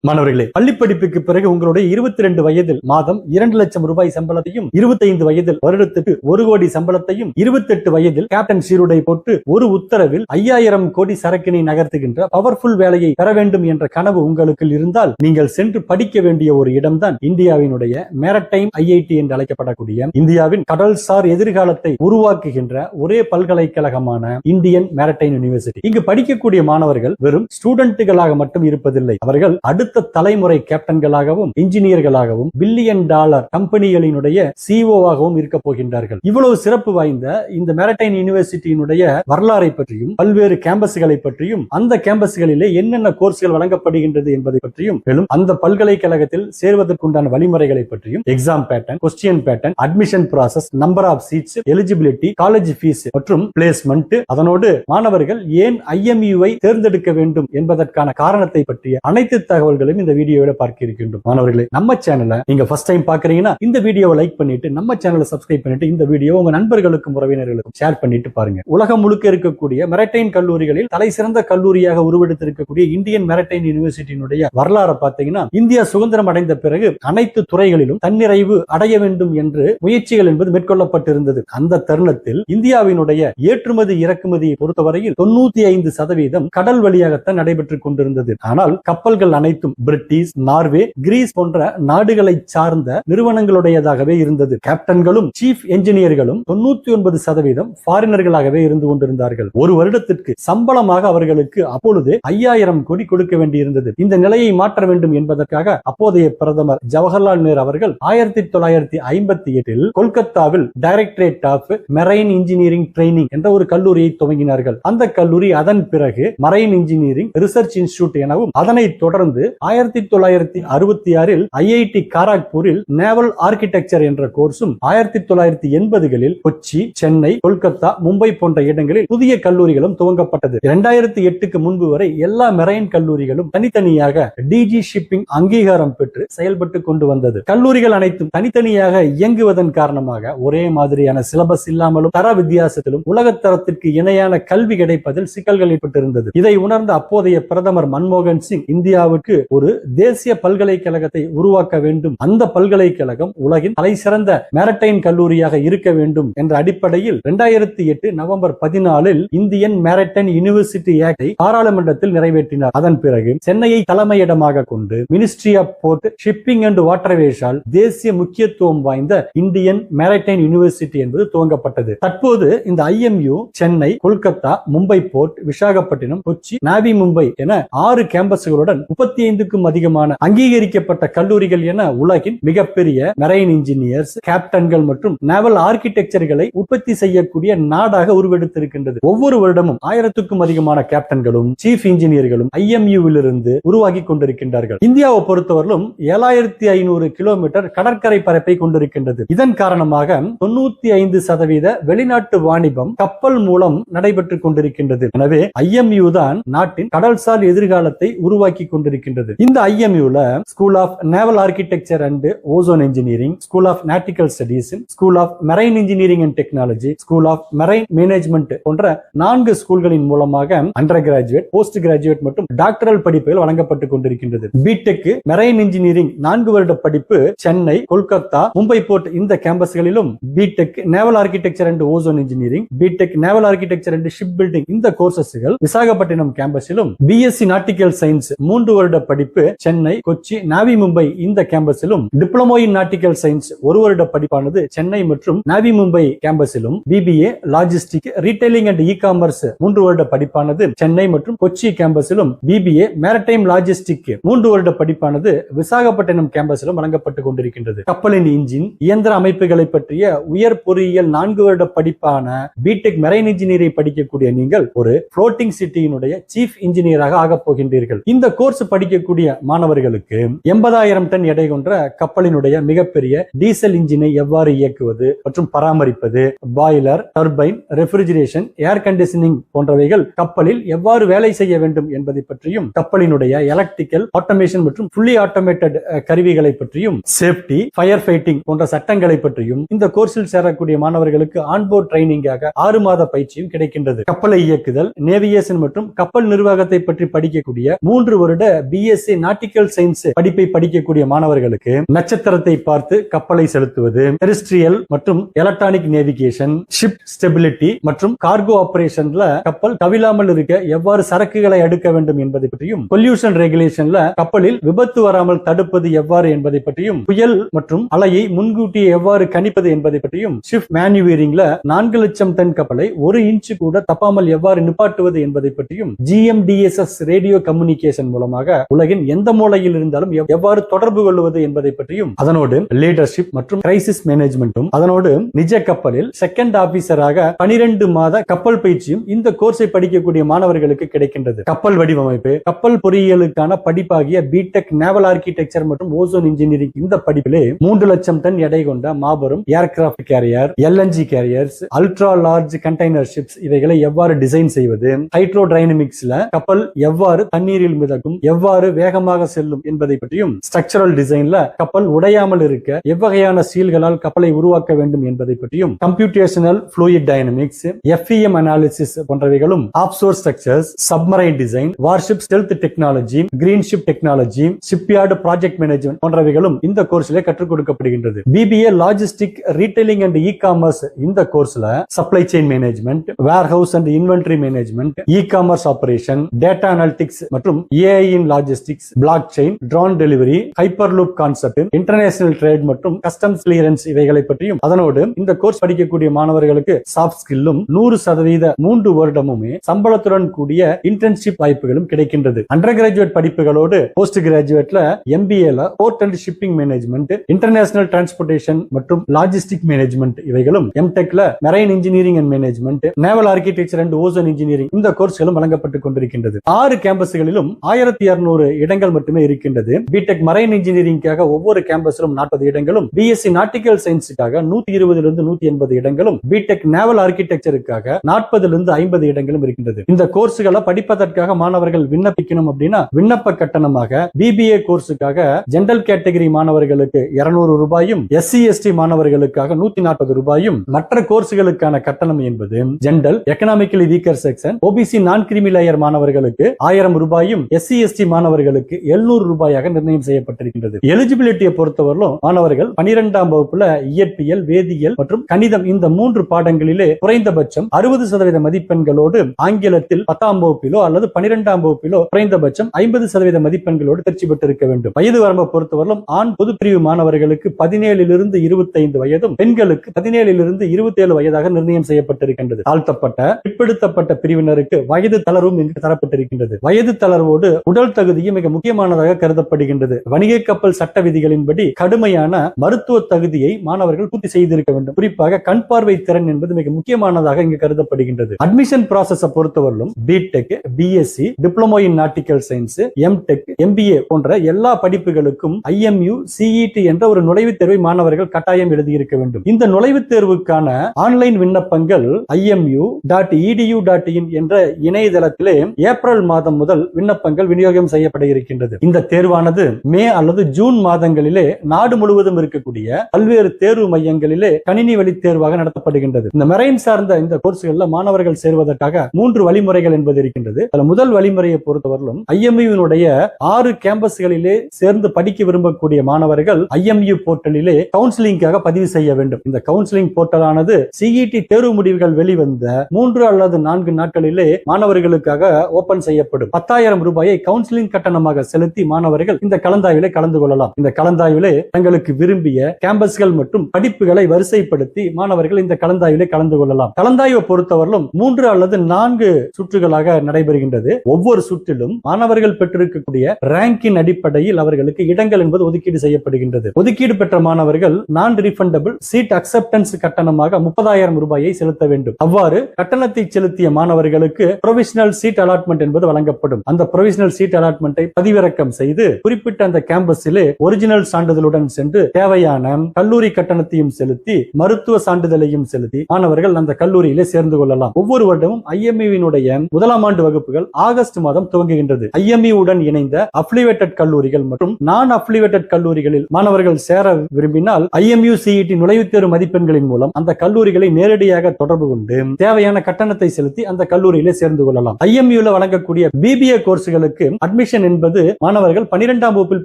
மாணவர்களே, பள்ளிப்படிப்புக்கு பிறகு உங்களுடைய 22 வயதில் மாதம் 2 லட்சம் ரூபாய் சம்பளத்தையும், 25 வயதில் வருடத்துக்கு 1 கோடி சம்பளத்தையும், 28 வயதில் கேப்டன் சீருடை போட்டு ஒரு உத்தரவில் 5000 கோடி சரக்கினை நகர்த்துகின்ற பவர்ஃபுல் வேலையை பெற வேண்டும் என்ற கனவு உங்களுக்கு இருந்தால் நீங்கள் சென்று படிக்க வேண்டிய ஒரு இடம்தான் இந்தியாவினுடைய மேரடைம் ஐஐடி என்று அழைக்கப்படக்கூடிய இந்தியாவின் கடல்சார் எதிர்காலத்தை உருவாக்குகின்ற ஒரே பல்கலைக்கழகமான இந்தியன் மேரடைம் யூனிவர்சிட்டி. இங்கு படிக்கக்கூடிய மாணவர்கள் வெறும் ஸ்டூடெண்ட்டுகளாக மட்டும் இருப்பதில்லை. அவர்கள் அடுத்த தலைமுறை கேப்டன்களாகவும் இன்ஜினியர்களாகவும் பில்லியன் டாலர் கம்பெனிகளினுடைய சிஓவாகவும் இருக்க போகின்றார்கள். இவ்வளவு சிறப்பு வாய்ந்த இந்த மேரடைம் யூனிவர்சிட்டியினுடைய வரலாறை பற்றியும், பல்வேறு கேம்பஸ்களை பற்றியும், அந்த கேம்பஸ்களிலே என்னென்ன கோர்ஸ்கள் வழங்கப்படுகின்றது என்பதை பற்றியும், மேலும் அந்த பல்கலைக்கழகத்தில் சேர்வதற்குண்டான வழிமுறைகளை பற்றியும், exam pattern, question pattern, admission process, number of seats, eligibility, college fees மற்றும் பிளேஸ்மெண்ட், அதனோடு மாணவர்கள் ஏன் ஐஎம்யூவை தேர்ந்தெடுக்க வேண்டும் என்பதற்கான காரணத்தை பற்றிய அனைத்து தகவல்களையும் இந்த வீடியோவை பார்க்க இருக்கின்றோம். மாணவர்களே, நம்ம சேனலை நீங்க ஃபர்ஸ்ட் டைம் பாக்குறீங்கன்னா இந்த வீடியோவை லைக் பண்ணிட்டு, நம்ம சேனலை சப்ஸ்கிரைப் பண்ணிட்டு, இந்த வீடியோ உங்க நண்பர்களுக்கும் உறவினர்களுக்கும் ஷேர் பண்ணிட்டு பாருங்க. உலகம் முழுக்க இருக்கக்கூடிய மேரடைம் கல்லூரிகளில் தலை சிறந்த கல்லூரியாக உருவெடுத்திருக்கக்கூடிய இந்தியன் மேரடைம் யூனிவர்சிட்டியினுடைய வரலாறு பார்த்தீங்கன்னா, இந்தியா சுதந்திரம் அடைந்த பிறகு அனைத்து துறைகளிலும் தன்னிறைவு அடைய வேண்டும் என்று முயற்சிகள் என்பது மேற்கொள்ளப்பட்டிருந்தது. அந்த தருணத்தில் இந்தியாவினுடைய ஏற்றுமதி இறக்குமதியை பொறுத்தவரையில் 95% கடல் வழியாகத்தான் நடைபெற்றுக் கொண்டிருந்தது. ஆனால் கப்பல்கள் அனைத்தும் பிரிட்டிஷ், நார்வே, கிரீஸ் போன்ற நாடுகளை சார்ந்த நிறுவனங்களுடையதாகவே இருந்தது. கேப்டன்களும் சீஃப் என்ஜினியர்களும் 99% ஃபாரினர்களாகவே இருந்து கொண்டிருந்தார்கள். ஒரு வருடத்திற்கு சம்பளமாக அவர்களுக்கு அப்பொழுது 5000 கோடி கொடுக்க வேண்டியிருந்தது. இந்த நிலையை மாற்ற வேண்டும் என்பதற்காக அப்போதைய பிரதமர் ஜவஹர்லால் நேரு அவர்கள் 1958 கொல்கத்தாவில் directorate of marine engineering training என்ற ஒரு கல்லூரியை துவங்கினார்கள். அந்த கல்லூரி அதன் பிறகு மரைன் இன்ஜினியரிங் ரிசர்ச் இன்ஸ்டிடியூட் எனவும், அதனைத் தொடர்ந்து 1966 ஐஐடி காரக்பூரில் நேவல் ஆர்கிடெக்சர் என்ற கோர்ஸும், 1980களில் கொச்சி, சென்னை, கொல்கத்தா, மும்பை போன்ற இடங்களில் புதிய கல்லூரிகளும் துவங்கப்பட்டது. 2008க்கு முன்பு வரை எல்லா மெரைன் கல்லூரிகளும் தனித்தனியாக டிஜி ஷிப்பிங் அங்கீகாரம் பெற்று செயல்பட்டு கொண்டு வந்தது. கல்லூரிகள் அனைத்தும் தனித்தனியாக இயங்குவதன் காரணமாக ஒரே மாதிரியான சிலபஸ் இல்லாமலும், தர வித்தியாசத்திலும் உலகத்தரத்திற்கு இணையான கல்வி கிடைப்பதில் சிக்கல்கள் ஏற்பட்டிருந்தது. இதை உணர்ந்த அப்போதைய பிரதமர் மன்மோகன் சிங் இந்தியாவுக்கு ஒரு தேசிய பல்கலைக்கழகத்தை உருவாக்க வேண்டும், அந்த பல்கலைக்கழகம் உலகின் தலை சிறந்த மேரடைம் கல்லூரியாக இருக்க வேண்டும் என்ற அடிப்படையில் 2008 நவம்பர் 14 இந்தியன் மேரடைம் யூனிவர்சிட்டி ஆக்டை பாராளுமன்றத்தில் நிறைவேற்றினார். அதன் பிறகு சென்னையை தலைமையிடமாக கொண்டு ministry of port, shipping and வாட்டர்வேஸால் தேசிய முக்கியத்துவம் வாய்ந்த இந்தியன் மேரடைம் யூனிவர்சிட்டி என்பது துவங்கப்பட்டது. தற்போது இந்த ஐஎம்யூ சென்னை, கொல்கத்தா, மும்பை போர்ட், விசாகப்பட்டினம், கொச்சி, நாவி மும்பை என 6 கேம்பஸ்களுடன் 35க்கும் அதிகமான அங்கீகரிக்கப்பட்ட கல்லூரிகள் என உலகின் மிகப்பெரிய மெரைன் இன்ஜினியர்ஸ், கேப்டன்கள் மற்றும் நேவல் ஆர்கிடெக்சர்களை உற்பத்தி செய்யக்கூடிய நாடாக உருவெடுத்திருக்கின்றது. ஒவ்வொரு வருடமும் 1000க்கும் அதிகமான கேப்டன்களும் சீஃப் இன்ஜினியர்களும் ஐஎம்யூவிலிருந்து உருவாகி கொண்டிருக்கின்றார்கள். இந்தியாவை பொறுத்தவரையிலும் 7500 கிலோமீட்டர் கடற்கரை பரப்பை கொண்டிருக்கின்றது. இதன் காரணமாக 95% வெளிநாட்டு வாணிபம் கப்பல் மூலம் நடைபெற்றுக் கொண்டிருக்கின்றது. எனவே ஐஎம்யூ தான் நாட்டின் கடல்சார் எதிர்காலத்தை உருவாக்கி கொண்டிருக்கின்றது. இந்த ஐஎம்யூல school of naval architecture and ocean engineering, school of nautical studies, school of marine engineering and technology, school of marine management போன்ற 4 ஸ்கூல்களின் மூலமாக அண்டர் கிராஜுவேட், போஸ்ட் கிராஜுவேட் மற்றும் டாக்டரல் படிப்புகள் வழங்கப்பட்டுக் கொண்டிருக்கின்றது. பிடெக் மெரைன் இன்ஜினியரிங் 4 வருட படிப்பு சென்னை, கொல்கத்தா, மும்பை போர்ட் இந்த கேம்பஸ்களிலும், BTech naval architecture and ocean engineering, BTech naval architecture and shipbuilding இந்த கோர்சஸ்கள் விசாகப்பட்டினம் கேம்பஸிலும், பிஎஸ்சி நாட்டிக்கல் சயின்ஸ் 3 வருட படிப்பு சென்னை, கொச்சி, நாவி மும்பை இந்த கேம்பஸிலும், டிப்ளமோ இன் நாட்டிக்கல் சயின்ஸ் 1 வருட படிப்பானது சென்னை மற்றும் நாவி மும்பை கேம்பஸிலும், BBA logistic, retailing and e commerce 3 வருட படிப்பானது சென்னை மற்றும் கொச்சி கேம்பஸிலும், பிபிஏ மேரடைம் லாஜிஸ்டிக் 3 வருட படிப்பானது விசாகப்பட்டினம் கேம்பஸிலும் வழங்கப்பட்டுக் கொண்டிருக்கின்றது. கப்பலின் இன்ஜின், இயந்திர அமைப்புகளை பற்றிய உயர் பொறியியல் 4 வருட படிப்பான பிடெக் மெரைன் இன்ஜினியரை படிக்கக்கூடிய நீங்கள் ஒரு புளோட்டிங் சிட்டியினுடைய சீஃப் இன்ஜினியராக ஆக போகின்றீர்கள். இந்த கோர்ஸ் படிக்கக்கூடிய மாணவர்களுக்கு 80,000 டன் எடை கொண்ட கப்பலினுடைய மிகப்பெரிய டீசல் இன்ஜினை எவ்வாறு இயக்குவது மற்றும் பராமரிப்பது, boiler, turbine, refrigeration, air conditioning போன்றவைகள் கப்பலில் எவ்வாறு வேலை செய்ய வேண்டும் என்பதை பற்றியும், கப்பலினுடைய எலக்ட்ரிக்கல், ஆட்டோமேஷன் மற்றும் ஃபுல்லி ஆட்டோமேட்டட் கருவிகளை பற்றியும், சேஃப்டி, ஃபயர் ஃபைட்டிங் போன்ற சட்டங்களை பற்றியும் இந்த கோர்ஸில் சேரக்கூடிய மாணவர்களுக்கு ஆன்போர்ட் ட்ரைனிங்காக 6 மாத பயிற்சியும் கிடைக்கின்றது. கப்பலை இயக்குதல், நேவிகேஷன் மற்றும் கப்பல் நிர்வாகத்தை பற்றி படிக்கக்கூடிய 3 வருட பிஎஸ்சி பிஎஸ்சி நாட்டிக்கல் சயின்ஸ் படிப்பை படிக்கக்கூடிய மாணவர்களுக்கு நட்சத்திரத்தை பார்த்து கப்பலை செலுத்துவது, டெரிஸ்ட்ரியல் மற்றும் எலக்ட்ரானிக் நேவிகேஷன், ஷிப் ஸ்டெபிலிட்டி மற்றும் கார்கோ ஆபரேஷன்ல கப்பல் கவிழாமல் இருக்க எவ்வாறு சரக்குகளை அடுக்க வேண்டும் என்பதை பற்றியும், பொல்யூஷன் ரெகுலேஷன்ல கப்பலில் விபத்து வராமல் தடுப்பது எவ்வாறு என்பதை பற்றியும், புயல் மற்றும் அலையை முன்கூட்டியே எவ்வாறு கணிப்பது என்பதை பற்றியும், ஷிப் மேனுவேரிங்ல 4 லட்சம் டன் கப்பலை 1 இன்ச் கூட தப்பாமல் எவ்வாறு நிப்பாட்டுவது என்பதை பற்றியும், GMDSS ரேடியோ கம்யூனிகேஷன் மூலமாக உலகின் எந்த மூலையில் இருந்தாலும் எவ்வாறு தொடர்பு கொள்வது என்பதை பற்றியும், அதனோடு லீடர்ஷிப் மற்றும் கிரைசிஸ் மேனேஜ்மெண்ட்டும், அதனோடு நிஜ கப்பலில் செகண்ட் ஆபீசராக 12 மாத கப்பல் பயிற்சியும் இந்த கோர்ஸை படிக்கக்கூடிய மாணவர்களுக்கு கிடைக்கின்றது. கப்பல் வடிவமைப்பு, கப்பல் பொறியியலுக்கான படிப்பாகிய பிடெக் நேவல் ஆர்கிடெக்சர் மற்றும் ஓசோன் இன்ஜினியரிங் இந்த படிப்பிலே 3 லட்சம் டன் எடை கொண்ட மாபெரும் aircraft carrier, LNG carriers, ultra large container ships இவைகளை எவ்வாறு டிசைன் செய்வது, ஹைட்ரோடைனமிக்ஸ்ல கப்பல் எவ்வாறு தண்ணீரில் மிதக்கும், எவ்வாறு வேகமாக செல்லும் என்பதை பற்றியும், ஸ்ட்ரக்சரல் டிசைன்ல கப்பல் உடையாமல் இருக்க எவ்வகையான ஸ்டீல்களால் கப்பலை உருவாக்க வேண்டும் என்பதை பற்றியும், computational fluid dynamics, FEM analysis போன்றவைகளும், offshore structures, submarine design, warship stealth technology, green ship technology, shipyard project management போன்றவைகளும் இந்த கோர்ஸ்ல கற்றுக் கொடுக்கப்படுகின்றது. BBA logistic retailing and e commerce இந்த கோர்ஸ்ல supply chain management, warehouse and inventory management, e commerce operation, data analytics மற்றும் AI in logistics, blockchain, drone delivery, hyperloop concept, international trade மற்றும் customs clearance இவைகளை பற்றியும், அதனோடு இந்த course படிக்கக்கூடிய மாணவர்களுக்கு சாஃப்ட் ஸ்கில்லும் 100% 3 வருடமுமே சம்பளத்துடன் கூடிய இன்டர்ன்ஷிப் வாய்ப்புகளும் கிடைக்கின்றது. அண்டர் கிராஜுவேட் படிப்புகளோடு போஸ்ட் கிராஜுவேட்ல MBAல port and shipping management, international transportation மற்றும் லாஜிஸ்டிக் மேனேஜ்மெண்ட் இவைகளும், MTechல marine engineering and management, naval architecture and ocean engineering இந்த கோர்ஸ்களும் வழங்கப்பட்டுக் கொண்டிருக்கின்றது. 6 கேம்பஸ்களிலும் 1200 இடங்கள் மட்டுமே இருக்கின்றது. பிடெக் மரைன் இன்ஜினியரிங்காக ஒவ்வொரு கேம்பஸிலும் 40 இடங்களும், BSc நாட்டிக்கல் சயின்ஸுக்காக 120 180 இடங்களும், பிடெக் நேவல் ஆர்கிடெக்சருக்காக 40 50 இடங்களும் இருக்கின்றது. இந்த கோர்ஸ்களை படிப்பதற்காக மாணவர்கள் விண்ணப்பிக்கணும் அப்படின்னா விண்ணப்ப கட்டணமாக BBA கோர்ஸுக்காக ஜெனரல் கேட்டகரி மாணவர்களுக்கு 200 ரூபாயும், SC ST மாணவர்களுக்காக 140 ரூபாயும், மற்ற கோர்ஸ்களுக்கான கட்டணம் என்பது general economically weaker section, OBC நான் கிரிமி லேயர் மாணவர்களுக்கு 1000 ரூபாயும், SC ST மாணவர்களுக்கு 700 ரூபாயாக நிர்ணயம் செய்யப்பட்டிருக்கின்றது. எலிஜிபிலிட்டியை பொறுத்தவரையிலும் மாணவர்கள் 12ஆம் வகுப்புல இயற்பியல், வேதியியல் மற்றும் கணிதம் இந்த 3 பாடங்களிலே குறைந்தபட்சம் 60% மதிப்பெண்களோடு, ஆங்கிலத்தில் 10ஆம் வகுப்பிலோ அல்லது 12ஆம் வகுப்பிலோ குறைந்தபட்சம் 50% மதிப்பெண்களோடு தேர்ச்சி பெற்றிருக்க வேண்டும். வயது வரம்பை பொறுத்தவரையிலும் ஆண் பொது பிரிவு மாணவர்களுக்கு 17 25 வயதும், பெண்களுக்கு 17 27 வயதாக நிர்ணயம் செய்யப்பட்டிருக்கின்றது. தாழ்த்தப்பட்ட பிற்படுத்தப்பட்ட பிரிவினருக்கு வயது தளர்வும் இங்கு தரப்பட்டிருக்கின்றது. வயது தளர்வோடு உடல் தகுதியும் மிக முக்கியமானதாக கருதப்படுகின்றது. வணிக கப்பல் சட்ட விதிகளின்படி கடுமையான மருத்துவ தகுதியை மாணவர்கள் பூர்த்தி செய்திருக்க வேண்டும். குறிப்பாக கண் பார்வை திறன் என்பது மிக முக்கியமானதாக இங்கு கருதப்படுகின்றது. அட்மிஷன் ப்ராசஸ் பொறுத்தவரையிலும் BTech, BSc, diploma in nautical science, MTech, MBA போன்ற எல்லா படிப்புகளுக்கும் IMU CET என்ற ஒரு நுழைவுத் தேர்வை மாணவர்கள் கட்டாயம் எழுதியிருக்க வேண்டும். இந்த நுழைவுத் தேர்வுக்கான ஆன்லைன் விண்ணப்பங்கள் imu.edu.in என்ற இணையதளத்திலே ஏப்ரல் மாதம் முதல் விண்ணப்பங்கள் விநியோகம் செய்யப்பட இருக்கின்றது. இந்த தேர்வானது மே அல்லது ஜூன் மாதங்களிலே நாடு முழுவதும் இருக்கக்கூடிய பல்வேறு தேர்வு மையங்களிலே கணினி வழி தேர்வாக நடத்தப்படுகின்றது. இந்த மெரைன் சார்ந்த இந்த கோர்ஸ்களில் மாணவர்கள் சேர்வதற்காக 3 வழிமுறைகள் என்பது இருக்கின்றது. முதல் வழிமுறையை பொறுத்தவரையிலும் IMU-னுடைய 6 கேம்பஸ்களிலே சேர்ந்து படிக்க விரும்பக்கூடிய மாணவர்கள் IMU போர்ட்டலிலே கவுன்சிலிங்காக பதிவு செய்ய வேண்டும். இந்த கவுன்சிலிங் போர்ட்டலானது CET தேர்வு முடிவுகள் வெளிவந்த 3 அல்லது 4 நாட்களிலே மாணவர்களுக்காக ஓபன் செய்யப்படும். 10,000 ரூபாயை கவுன்சிலிங் கட்டணமாக செலுத்தி மாணவர்கள் இந்த கலந்தாய்விலே கலந்து கொள்ளலாம். இந்த கலந்தாய்விலே தங்களுக்கு விரும்பிய கேம்பஸ்கள் மற்றும் படிப்புகளை வரிசைப்படுத்தி மாணவர்கள் இந்த கலந்தாய்விலே கலந்து கொள்ளலாம். கலந்தாய்வை பொறுத்தவரையிலும் 3 அல்லது 4 சுற்றுகளாக நடைபெறுகின்றது. ஒவ்வொரு சுற்றிலும் மாணவர்கள் பெற்றிருக்கக்கூடிய ரேங்கின் அடிப்படையில் அவர்களுக்கு இடங்கள் என்பது ஒதுக்கீடு செய்யப்படுகின்றது. ஒதுக்கீடு பெற்ற மாணவர்கள் நான் ரீஃபண்டபிள் சீட் அக்செப்டன்ஸ் கட்டணமாக 30,000 ரூபாயை செலுத்த வேண்டும். அவ்வாறு கட்டணத்தை செலுத்திய மாணவர்களுக்கு ப்ரொவிஷனல் சீட் அலாட்மெண்ட் என்பது வழங்கப்படும். அந்த ப்ரொவிஷனல் சீட் அலாட்மெண்ட்டை பதிவிறக்கம் செய்து குறிப்பிட்ட அந்த கேம்பஸிலே ஒரிஜினல் சான்றிதழுடன் சென்று தேவையான கல்லூரி கட்டணத்தையும் செலுத்தி மருத்துவ சான்றிதழையும் செலுத்தி மாணவர்கள் அந்த கல்லூரியிலே சேர்ந்து கொள்ளலாம். ஒவ்வொரு வருடமும் IMU-வினுடைய 1ஆம் ஆண்டு வகுப்புகள் ஆகஸ்ட் மாதம் துவங்குகின்றது. IMU-உடன் இணைந்த அஃபிலிவேட்டட் கல்லூரிகள் மற்றும் நான் அஃபிலிவேட்டட் கல்லூரிகளில் மாணவர்கள் சேர விரும்பினால் IMU CET நுழைவுத் தேர்வு மதிப்பெண்களின் மூலம் அந்த கல்லூரிகளை நேரடியாக தொடர்பு கொண்டு தேவையான கட்டணத்தை செலுத்தி அந்த கல்லூரியிலே சேர்ந்து கொள்ளலாம். IMU-ல வழங்கக்கூடிய BBA கோர்ஸ்களுக்கு அட்மிஷன் அட்மிஷன் என்பது மாணவர்கள் 12ஆம் வகுப்பில்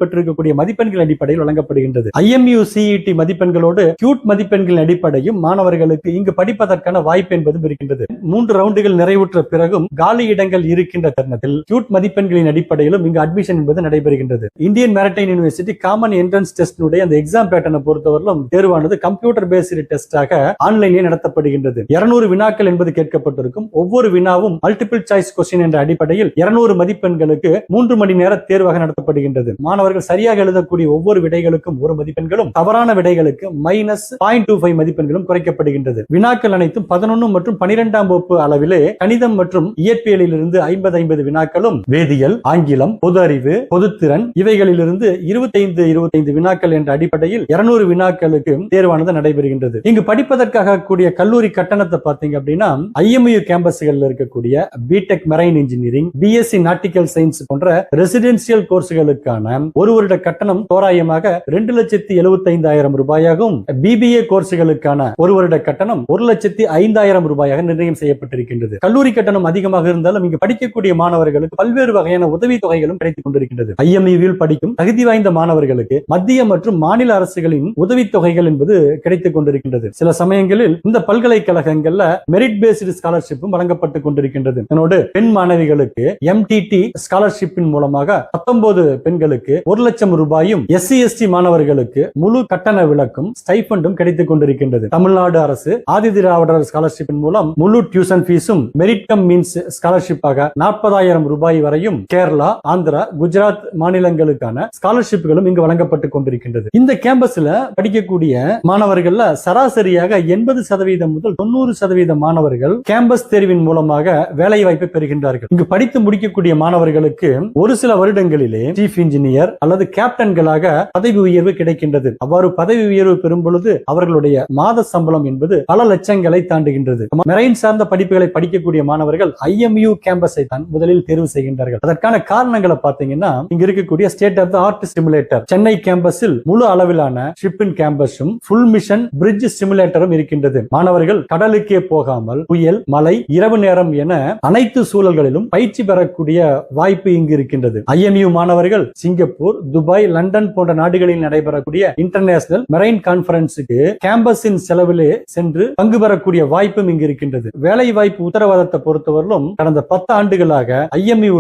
பெற்றிருக்கக்கூடிய மதிப்பெண்கள் அடிப்படையில் வழங்கப்படுகின்றது. IMU CET மதிப்பெண்களோடு கியூட் மதிப்பெண்களின் அடிப்படையும் மாணவர்களுக்கு இங்கு படிப்பதற்கான வாய்ப்பு என்பதும் இருக்கின்றது. 3 ரவுண்டுகள் நிறைவுற்ற பிறகும் காலி இடங்கள் இருக்கின்ற தருணத்தில் கியூட் மதிப்பெண்களின் அடிப்படையிலும் இங்கு அட்மிஷன் என்பது நடைபெறுகின்றது. Indian maritime university common entrance test அந்த எக்ஸாம் பேட்டர்னை பொறுத்தவரையிலும் தேர்வானது கம்ப்யூட்டர் பேஸ்டு டெஸ்டாக ஆன்லைனில் நடத்தப்படுகின்றது. 200 வினாக்கள் என்பது கேட்கப்பட்டிருக்கும். ஒவ்வொரு வினாவும் மல்டிபிள் சாய்ஸ் கொஸ்டின் என்ற அடிப்படையில் 200 மதிப்பெண்களுக்கு 3 மணி நேர தேர்வாக நடத்தப்படுகின்றது. மாணவர்கள் சரியாக எழுதக்கூடிய ஒவ்வொரு விடைகளுக்கும் 1 மதிப்பெண்களும், தவறான விடைகளுக்கு -0.25 மதிப்பெண்களும் குறைக்கப்படுகின்றது. வினாக்கள் அனைத்தும் 11 மற்றும் 12ஆம் வகுப்பு அளவிலே கணிதம் மற்றும் இயற்பியலில் இருந்து 50 வினாக்களும், வேதியியல், ஆங்கிலம், பொது அறிவு, பொதுத்திறன் இவைகளிலிருந்து 25 வினாக்கள் என்ற அடிப்படையில் 200 வினாக்களுக்கு தேர்வானது நடைபெறுகின்றது. இங்கு படிப்பதற்காக கூடிய கல்லூரி கட்டணத்தை பார்த்தீங்க அப்படின்னா IMU கேம்பஸ்களில் இருக்கக்கூடிய BTech marine engineering, BSc nautical science போன்ற ரெசிடென்சியல் கோர்ஸ்களுக்கான ஒரு வருட கட்டணம் தோராயமாக 2,75,000 ரூபாயாகவும், BBA கோர்ஸ்களுக்கான ஒரு வருட கட்டணம் 1,05,000 ரூபாயாக நிர்ணயம் செய்யப்பட்டிருக்கின்றது. கல்லூரி கட்டணம் அதிகமாக இருந்தாலும் இங்கு படிக்கக்கூடிய மாணவர்களுக்கு பல்வேறு வகையான உதவி தொகைகளும் கிடைத்துக் கொண்டிருக்கின்றது. IMU படிக்கும் தகுதி வாய்ந்த மாணவர்களுக்கு மத்திய மற்றும் மாநில அரசுகளின் உதவி தொகைகள் என்பது கிடைத்துக் கொண்டிருக்கின்றது. சில சமயங்களில் இந்த பல்கலைக்கழகங்கள்ல மெரிட் பேஸ்டு ஸ்காலர்ஷிப்பும் வழங்கப்பட்டுக் கொண்டிருக்கின்றது. இதனோடு பெண் மாணவிகளுக்கு MTT ஸ்காலர்ஷிப்பின் மூலமாக 19 பெண்களுக்கு 1 லட்சம் ரூபாயும், SC ST மாணவர்களுக்கு முழு கட்டண விலக்கும் ஸ்டைபண்டும் கிடைத்துக் கொண்டிருக்கின்றது. தமிழ்நாடு அரசு ஆதி திராவிடர் ஸ்காலர்ஷிப்பின் மூலம் முழு டியூஷன் ஃபீஸும் மெரிட் கம் மீன்ஸ் ஸ்காலர்ஷிப்பாக 40,000 ரூபாய் வரையும் கேரளா, ஆந்திரா, குஜராத் மாநிலங்களுக்கான ஸ்காலர்ஷிப்புகளும் இங்கு வழங்கப்பட்டுக் கொண்டிருக்கின்றது. இந்த கேம்பஸ்ல படிக்கக்கூடிய மாணவர்கள்ல சராசரியாக 80% முதல் 90% மாணவர்கள் கேம்பஸ் தேர்வின் மூலமாக வேலை வாய்ப்பை பெறுகின்றார்கள். இங்கு படித்து முடிக்கக்கூடிய மாணவர்களுக்கு ஒரு சில வருடங்களிலே சீஃப் இன்ஜினியர் அல்லது கேப்டன்களாக பதவி உயர்வு கிடைக்கின்றது. அவ்வாறு பதவி உயர்வு பெறும் பொழுது அவர்களுடைய மாத சம்பளம் என்பது பல லட்சங்களை தாண்டுகின்றது. மெரைன் சார்ந்த படிப்புகளை படிக்கக்கூடிய மாணவர்கள் IMU கேம்பஸை தான் முதலில் தேர்வு செய்கின்றார்கள். அதற்கான காரணங்களை பார்த்தீங்கன்னா இங்க இருக்கக்கூடிய state of the art simulator Chennai கேம்பஸில் முழு அளவிலான ஷிப்பிங் கேம்பஸும் ஃபுல் மிஷன் பிரிட்ஜ் சிமுலேட்டரும் இருக்கின்றது. மாணவர்கள் கடலுக்கே போகாமல் புயல், மழை, இரவு நேரம் என அனைத்து சூழல்களிலும் பயிற்சி பெறக்கூடிய வாய்ப்பு இங்கு இருக்கின்றது. IMU மாணவர்கள் சிங்கப்பூர், துபாய், லண்டன் போன்ற நாடுகளில் நடைபெறக்கூடிய இன்டர்நேஷனல் மெரைன் கான்பரன்ஸுக்கு கேம்பஸின் செலவிலே சென்று பங்கு பெறக்கூடிய வாய்ப்பும் இங்கு இருக்கின்றது. வேலை வாய்ப்பு உத்தரவாதத்தை பொறுத்தவரையிலும் கடந்த 10 ஆண்டுகளாக IMU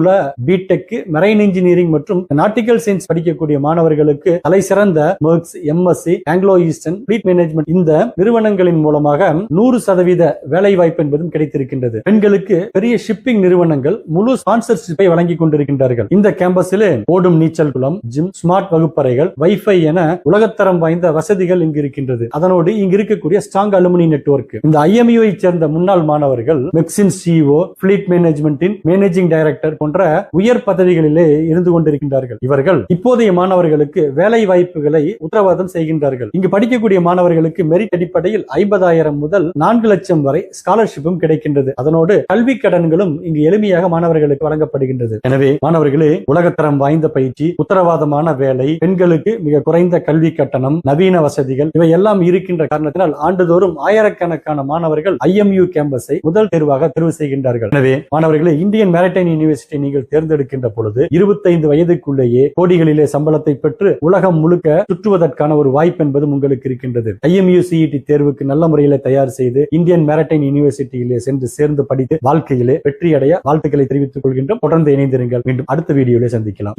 பிடெக் மெரைன் இன்ஜினியரிங் மற்றும் நாட்டிக்கல் சயின்ஸ் படிக்கக்கூடிய மாணவர்களுக்கு தலை சிறந்த MERX, MSc, Anglo Eastern, fleet management இந்த நிறுவனங்களின் மூலமாக 100% வேலை வாய்ப்பு என்பதும் கிடைத்திருக்கின்றது. பெண்களுக்கு பெரிய ஷிப்பிங் நிறுவனங்கள் முழு ஸ்பான்சர்ஷிப்பை வழங்கி கொண்டிருக்கின்றார்கள். இந்த கேம்பஸிலே ஓடும் நீச்சல் குளம், ஜிம், ஸ்மார்ட் வகுப்பறைகள், வைஃபை என உலகத்தரம் வாய்ந்த வசதிகள் இங்கு இருக்கின்றது. அதனோடு இங்கு இருக்கக்கூடிய ஸ்ட்ராங் அலுமினி நெட்வொர்க். இந்த IMU சேர்ந்த முன்னாள் மாணவர்கள் மெக்ஸின் CEO, ஃப்ளீட் மேனேஜ்மெண்டின் மேனேஜிங் டைரக்டர் போன்ற உயர் பதவிகளிலே இருந்து கொண்டிருக்கின்றார்கள். இவர்கள் இப்போதைய மாணவர்களுக்கு வேலை வாய்ப்புகளை உத்தரவாதம் செய்கின்றார்கள். இங்கு படிக்கக்கூடிய மாணவர்களுக்கு மெரிட் அடிப்படையில் 50,000 முதல் 4 லட்சம் வரை ஸ்காலர்ஷிப்பும் கிடைக்கின்றது. அதனோடு கல்வி கடன்களும் இங்கு எளிமையாக மாணவர்களுக்கு வழங்கப்படுகின்றது. எனவே மாணவர்களே, உலகத்தரம் வாய்ந்த பயிற்சி, உத்தரவாதமான வேலை, பெண்களுக்கு மிக குறைந்த கல்வி கட்டணம், நவீன வசதிகள் இவை எல்லாம் இருக்கின்ற காரணத்தினால் ஆண்டுதோறும் ஆயிரக்கணக்கான மாணவர்கள் IMU கேம்பஸை முதல் தேர்வாக தேர்வு செய்கின்றார்கள். எனவே மாணவர்களே, இந்தியன் மேரிடைம் யூனிவர்சிட்டி நீங்கள் தேர்ந்தெடுக்கின்ற பொழுது 25 வயதுக்குள்ளேயே கோடிகளிலே சம்பளத்தை பெற்று உலகம் முழுக்க சுற்றுவதற்கான ஒரு வாய்ப்பு என்பதும் உங்களுக்கு இருக்கின்றது. IMU CET தேர்வுக்கு நல்ல முறையில் தயார் செய்து இந்தியன் மேரிடைம் யூனிவர்சிட்டியிலே சென்று சேர்ந்து படித்து வாழ்க்கையிலே வெற்றியடைய வாழ்த்துக்களை தெரிவித்துக் கொள்கின்றோம். தொடர்ந்து இணைந்திருங்கள். மீண்டும் அடுத்த வீடியோவில் சந்திக்கலாம்.